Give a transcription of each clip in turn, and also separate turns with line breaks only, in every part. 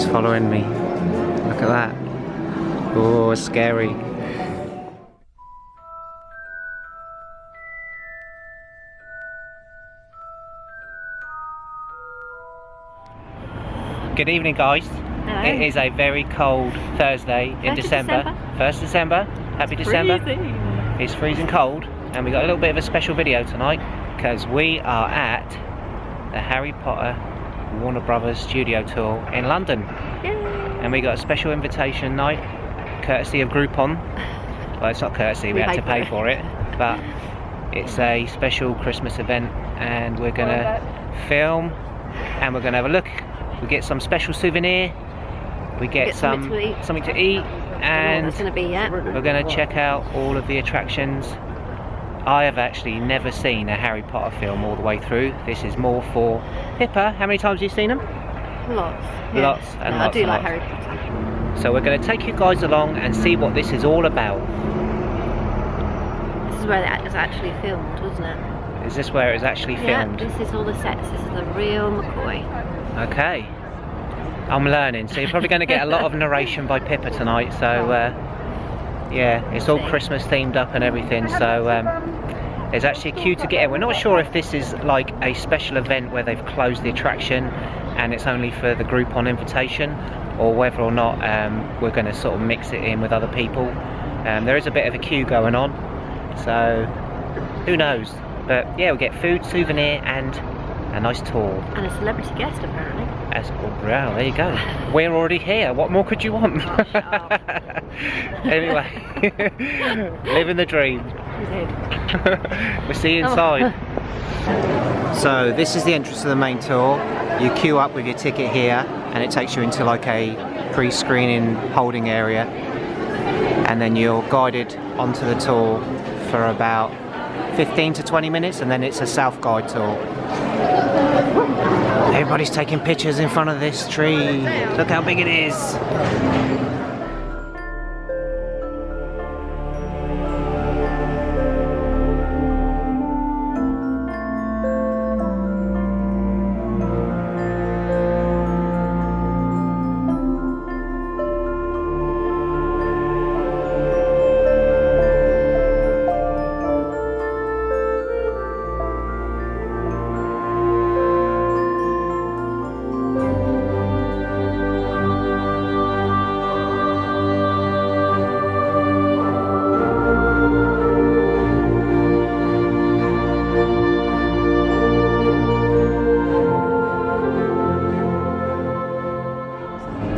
She's following me. Look at that. Oh, it's scary. Good evening, guys.
Hello.
It is a very cold Thursday in December. 1st December. Happy December.
Freezing.
It's freezing cold, and we got a little bit of a special video tonight because we are at the Harry Potter Warner Brothers studio tour in London.
Yay.
And we got a special invitation night, courtesy of Groupon. Well, it's not courtesy, we had to pay for it, but it's a special Christmas event, and we're gonna film and we're gonna have a look. We get some special souvenir, we get something to eat, and
that's gonna be yet.
we're gonna check out all of the attractions. I have actually never seen a Harry Potter film all the way through. This is more for Pippa. How many times have you seen them?
Lots.
Lots and lots.
I do
lots.
like Harry Potter.
So we're going to take you guys along and see what this is all about.
This is where it was actually filmed, wasn't it?
Is this where it was actually filmed?
Yeah, this is all the sets. This is the real McCoy.
Okay. I'm learning, so you're probably going to get a lot of narration by Pippa tonight. So yeah, it's all Christmas themed up and everything. So there's actually a queue to get in. We're not sure if this is like a special event where they've closed the attraction and it's only for the Groupon invitation, or whether or not we're going to sort of mix it in with other people. There is a bit of a queue going on, so who knows. But yeah, we'll get food, souvenir and a nice tour.
And a celebrity guest apparently.
Wow, there you go. We're already here. What more could you want?
Oh, shut up.
Anyway, living the dream. We'll see you inside. So this is the entrance to the main tour. You queue up with your ticket here and it takes you into like a pre-screening holding area, and then you're guided onto the tour for about 15 to 20 minutes, and then it's a self-guide tour. Everybody's taking pictures in front of this tree. Look how big it is.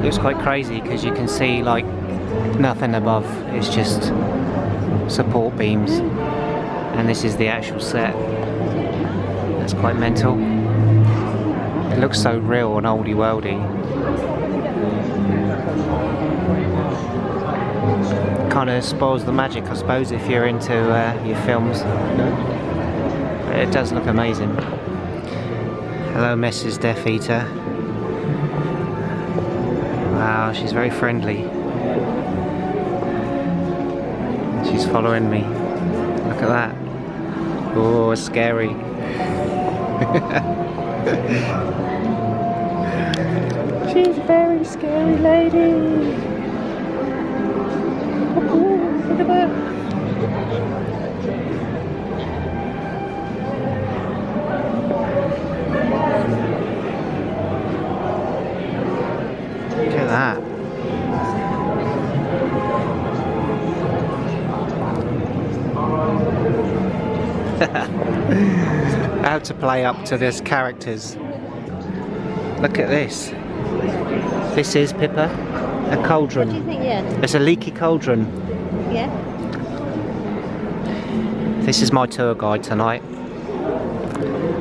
Looks quite crazy because you can see like nothing above, it's just support beams, and this is the actual set. That's quite mental. It looks so real and oldie worldy. Kind of spoils the magic, I suppose, if you're into your films. But it does look amazing. Hello, Mrs. Death Eater. Wow, she's very friendly. She's following me. Look at that. Oh, it's scary. She's a very scary lady. Oh, look at that. Look at that. How to play up to this characters. Look at this. This is Pippa, a cauldron.
What do you think? Yeah.
It's a leaky cauldron.
Yeah.
This is my tour guide tonight.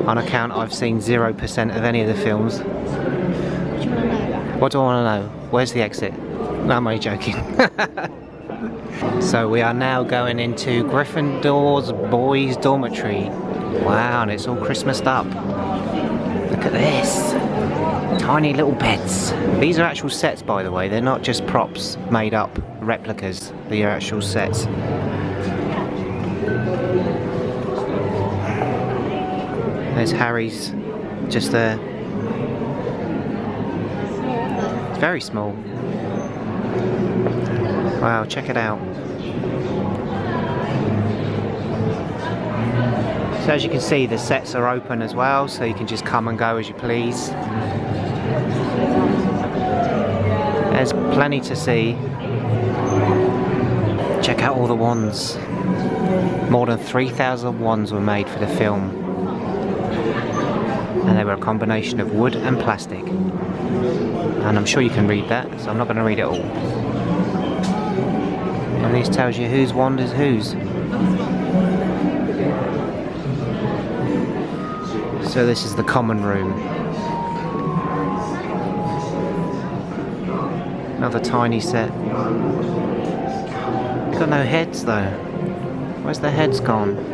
On account I've seen 0% of any of the films.
What do you want to know?
What do I want to know? Where's the exit? No, I'm only joking. So we are now going into Gryffindor's boys' dormitory. Wow, and it's all Christmased up. Look at this. Tiny little beds. These are actual sets, by the way. They're not just props made up, replicas. They are actual sets. There's Harry's just there. It's very small. Wow, check it out. So as you can see, the sets are open as well, so you can just come and go as you please. There's plenty to see. Check out all the wands. More than 3,000 wands were made for the film. And they were a combination of wood and plastic. And I'm sure you can read that, so I'm not going to read it all. And this tells you whose wand is whose. So this is the common room. Another tiny set. It's got no heads though. Where's the heads gone?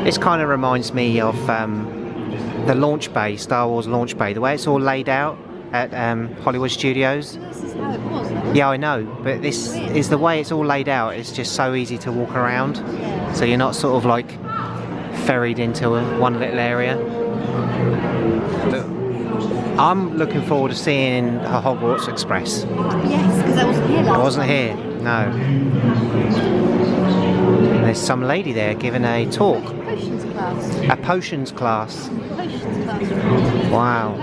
This kind of reminds me of the launch bay, Star Wars launch bay, the way it's all laid out at Hollywood Studios.
This is how it was, though.
Yeah, I know, but this is the way it's all laid out. It's just so easy to walk around, so you're not sort of like ferried into one little area. But I'm looking forward to seeing a Hogwarts Express.
Yes, because I wasn't here last
I wasn't
time.
here, no. And there's some lady there giving a talk.
Potions class.
A potions class.
Potions class.
Wow.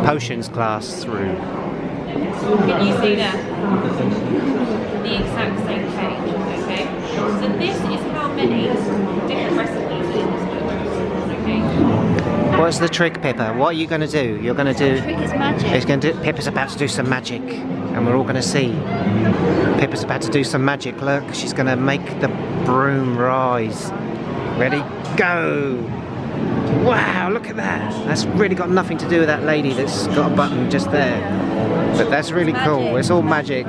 Potions class through.
Can you see that? The exact same page, okay? So this is how many different recipes in this book, okay?
What's the trick, Pippa? What are you going to do? You're going to do...
The trick is magic.
It's going to do... Pippa's about to do some magic, and we're all going to see. Pippa's about to do some magic. Look, she's going to make the broom rise. Ready? Go! Wow, look at that. That's really got nothing to do with that lady that's got a button just there. But that's really cool. It's all magic.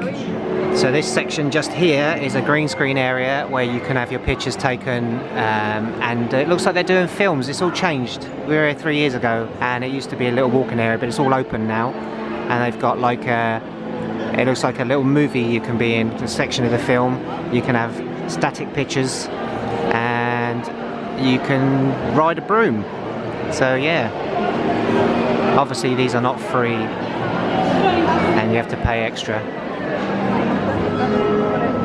So this section just here is a green screen area where you can have your pictures taken, and it looks like they're doing films. It's all changed. We were here 3 years ago and it used to be a little walking area, but it's all open now. And they've got like it looks like a little movie you can be in, a section of the film. You can have static pictures and you can ride a broom. So yeah, obviously these are not free and you have to pay extra.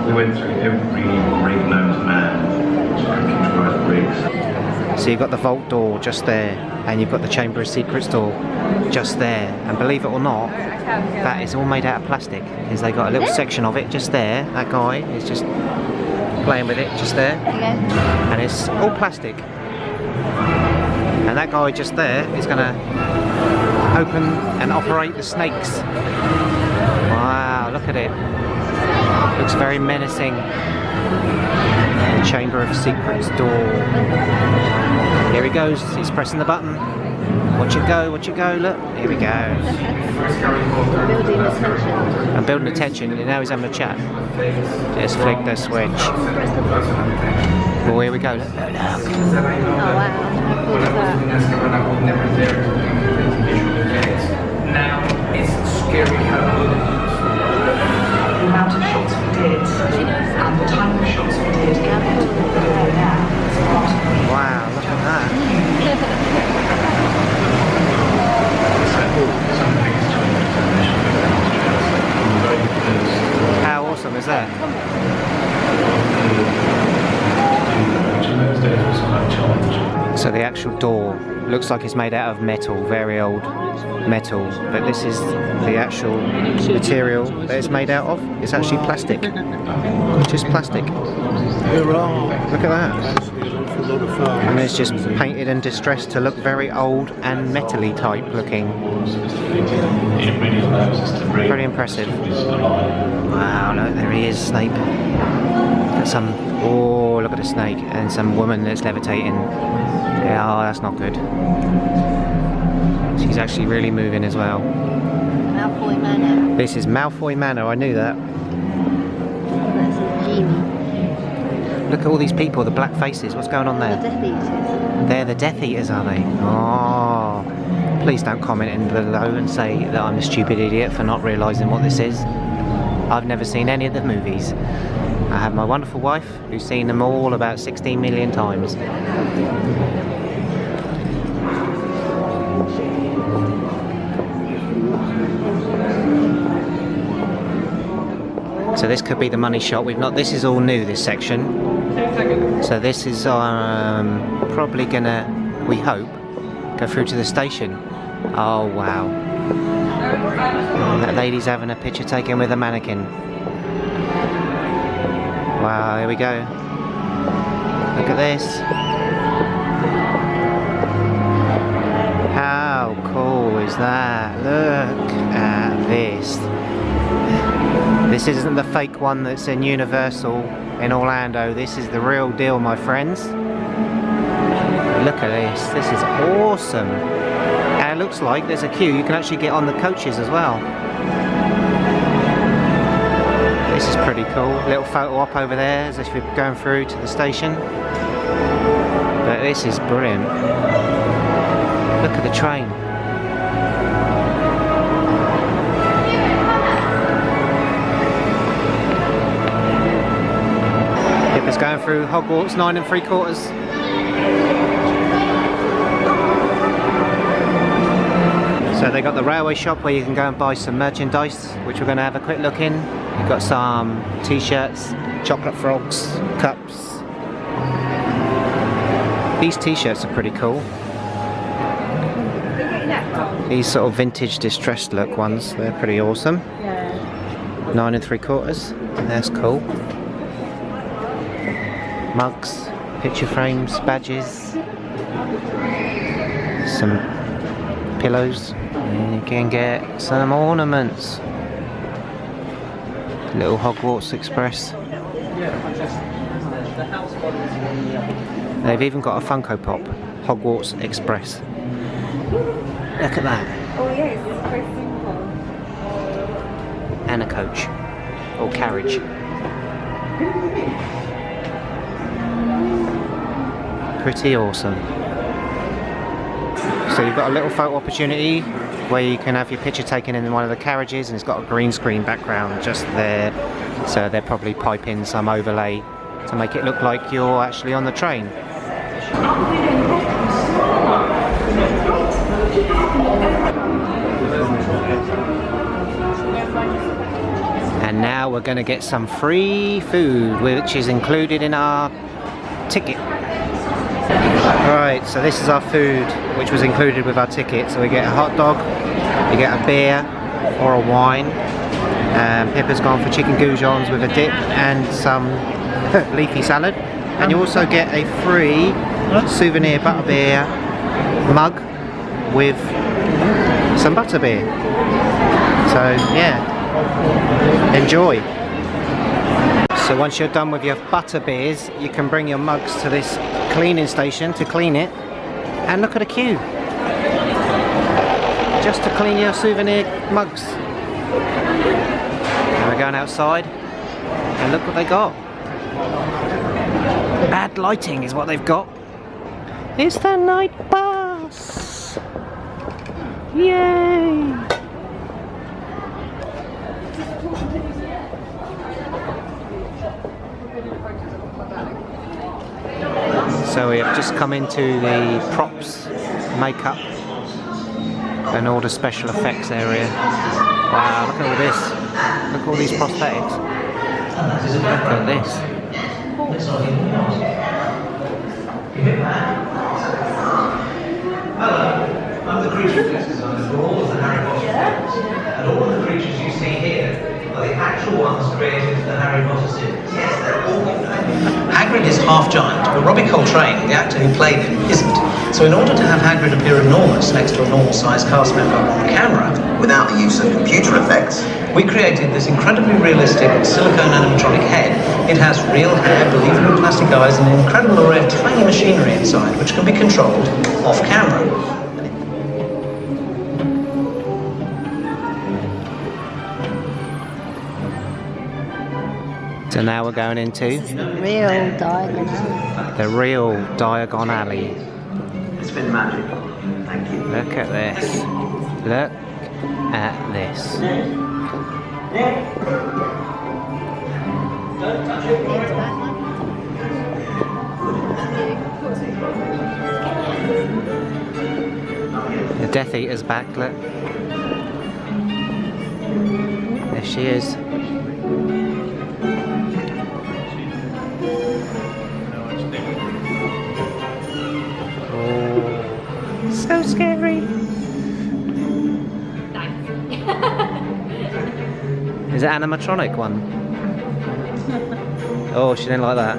We went through every rig known to man, contrived rigs.
So you've got the vault door just there, and you've got the Chamber of Secrets door just there. And believe it or not, that is all made out of plastic, because they got a little section of it just there. That guy is just playing with it just there, and it's all plastic. And that guy just there is going to open and operate the snakes. Wow, look at it. Looks very menacing. The Chamber of Secrets door. Here he goes, he's pressing the button. Watch it go, look. Here we go.
Building attention.
I'm building attention, and now he's having a chat. Just flick the switch. Well, here we go, look.
Oh wow, how cool is that?
Now, it's scary how the amount of shots we did and the time of shots we did.
Wow, look at that. How awesome is that? So the actual door looks like it's made out of metal, very old metal, but this is the actual material that it's made out of. It's actually plastic, just plastic. Look at that. And it's just painted and distressed to look very old and metally type looking. Pretty impressive. Wow, look, there he is, Snape. Look at look at the snake, and some woman that's levitating. Yeah, oh, that's not good. She's actually really moving as well.
Malfoy Manor.
This is Malfoy Manor, I knew that.
That's a genie.
Look at all these people, the black faces. What's going on
The
there?
Death Eaters.
They're the Death Eaters, are they? Oh. Please don't comment in below and say that I'm a stupid idiot for not realising what this is. I've never seen any of the movies. I have my wonderful wife who's seen them all about 16 million times. So this could be the money shot. This is all new, this section. So this is probably gonna, we hope, go through to the station. Oh wow. That lady's having a picture taken with a mannequin. Wow, here we go. Look at this. How cool is that? Look at this. This isn't the fake one that's in Universal in Orlando. This is the real deal, my friends. Look at this. This is awesome. And it looks like there's a queue. You can actually get on the coaches as well. This is pretty cool. Little photo op over there as if we're going through to the station. But this is brilliant. Look at the train. It's going through Hogwarts 9 3/4. So they got the railway shop where you can go and buy some merchandise, which we're going to have a quick look in. You've got some t-shirts, chocolate frogs, cups. These t-shirts are pretty cool. These sort of vintage distressed look ones, they're pretty awesome. 9 3/4. That's cool. Mugs, picture frames, badges, some pillows, and you can get some ornaments. Little Hogwarts Express. They've even got a Funko Pop, Hogwarts Express. Look at that.
Oh yes, it's quite simple.
And a coach, or carriage. Pretty awesome. So you've got a little photo opportunity where you can have your picture taken in one of the carriages, and it's got a green screen background just there. So they'll probably pipe in some overlay to make it look like you're actually on the train. And now we're going to get some free food, which is included in our ticket. Right, so this is our food, which was included with our ticket. So we get a hot dog, you get a beer or a wine. Pippa's gone for chicken goujons with a dip and some leafy salad. And you also get a free souvenir butterbeer mug with some butterbeer. So yeah, enjoy. So once you're done with your butterbeers, you can bring your mugs to this cleaning station to clean it. And look at the queue. Just to clean your souvenir mugs. And we're going outside and look what they got. Bad lighting is what they've got. It's the night bus. Yay! So we have just come into the props, makeup and all the special effects area. Wow, look at all this. Look at all these prosthetics. Look at this.
Hello, I'm the creature effects designer for all of the Harry Potter films. And all of the creatures you see here are the actual ones created for the Harry Potter series. Yes, they're all Hagrid is half giant, but Robbie Coltrane, the actor who played him, isn't. So in order to have Hagrid appear enormous next to a normal-sized cast member on camera, without the use of computer effects, we created this incredibly realistic silicone animatronic head. It has real hair, believable plastic eyes, and an incredible array of tiny machinery inside, which can be controlled off camera.
So now we're going into
The real Diagon Alley.
the real Diagon Alley.
It's been magic. Thank you.
Look at this. Look at this. The Death Eater's back, look. There she is. Oh, so scary. Is it animatronic one? Oh, she didn't like that.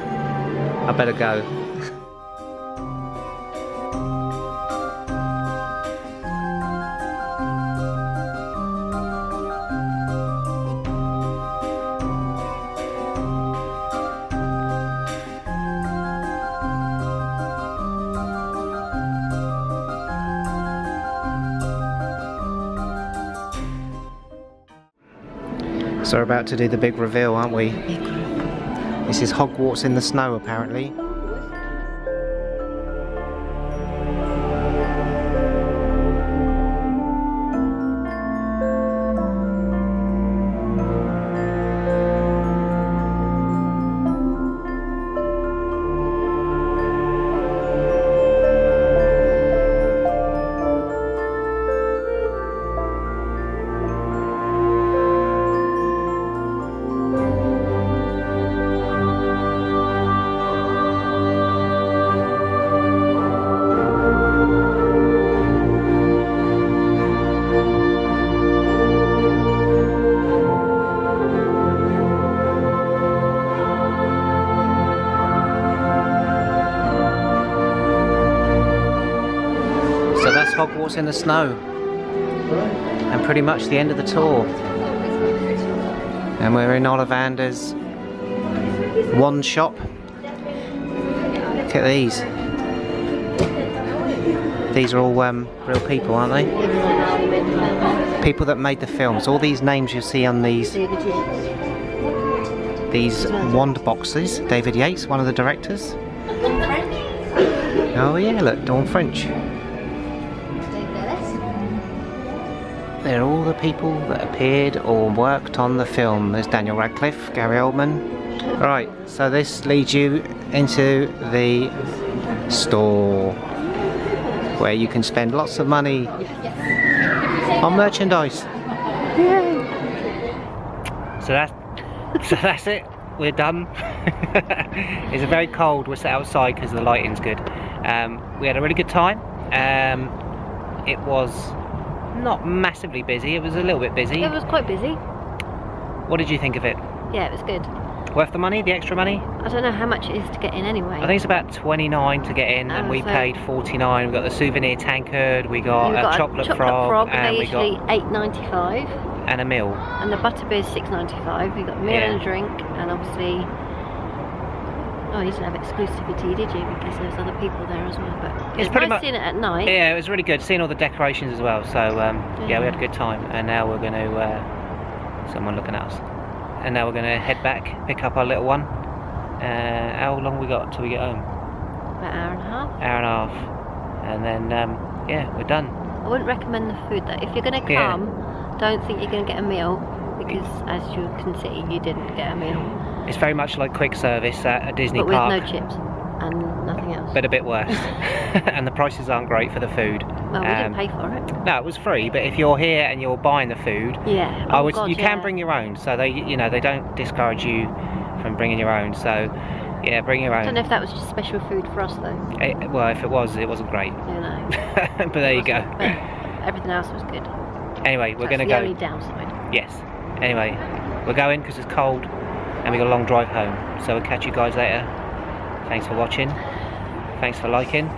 I better go. So we're about to do the big reveal, aren't we? This is Hogwarts in the snow, apparently. Hogwarts in the snow, and pretty much the end of the tour. And we're in Ollivanders' wand shop. Look at these. These are all real people, aren't they? People that made the films. All these names you see on these wand boxes. David Yates, one of the directors. Oh yeah, look, Dawn French. They're all the people that appeared or worked on the film. There's Daniel Radcliffe, Gary Oldman. Right, so this leads you into the store where you can spend lots of money on merchandise. Yay! So that's it. We're done. It's very cold. We're sat outside because the lighting's good. We had a really good time. It was not massively busy. It was a little bit busy.
It was quite busy.
What did you think of it?
Yeah, it was good.
Worth the money? The extra money?
I don't know how much it is to get in anyway.
I think it's about 29 to get in, and we paid 49. We got the souvenir tankard, we got a chocolate frog, and we got
$8.95.
And a meal.
And the butterbeer's $6.95. We got a meal and a drink, and obviously, oh, you didn't have exclusivity, did you? Because there's other people there as well. But
It's
it
pretty
was
much
nice seeing it at night.
Yeah, it was really good. Seeing all the decorations as well. So yeah, we had a good time. And now we're going to someone looking at us. And now we're going to head back, pick up our little one. How long we got till we get home?
About an hour and a half.
Hour and a half. And then yeah, we're done.
I wouldn't recommend the food though. If you're going to come, don't think you're going to get a meal, because as you can see, you didn't get a meal.
It's very much like quick service at a Disney
but with
park.
no chips and nothing else.
But a bit worse. And the prices aren't great for the food.
Well, we didn't pay for it.
No, it was free, but if you're here and you're buying the food,
Yeah.
you can bring your own. So they, they don't discourage you from bringing your own. So yeah, bring your own.
I don't know if that was just special food for us though.
Well, if it was, it wasn't great.
No.
But there you go.
But everything else was good.
Anyway, we're going to
That's
go.
the only downside.
Yes. Anyway, we're going because it's cold and we got a long drive home. So we'll catch you guys later. Thanks for watching. Thanks for liking.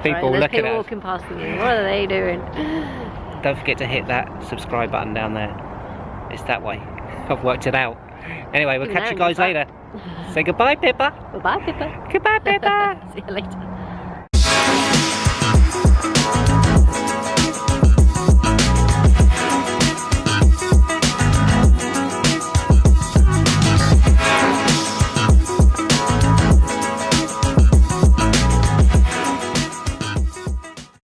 People looking at us.
Walking past me. What are they doing?
Don't forget to hit that subscribe button down there. It's that way. I've worked it out. Anyway, we'll catch you guys later. Say goodbye, Pippa.
Goodbye, Pippa.
Goodbye, Pippa.
See you later.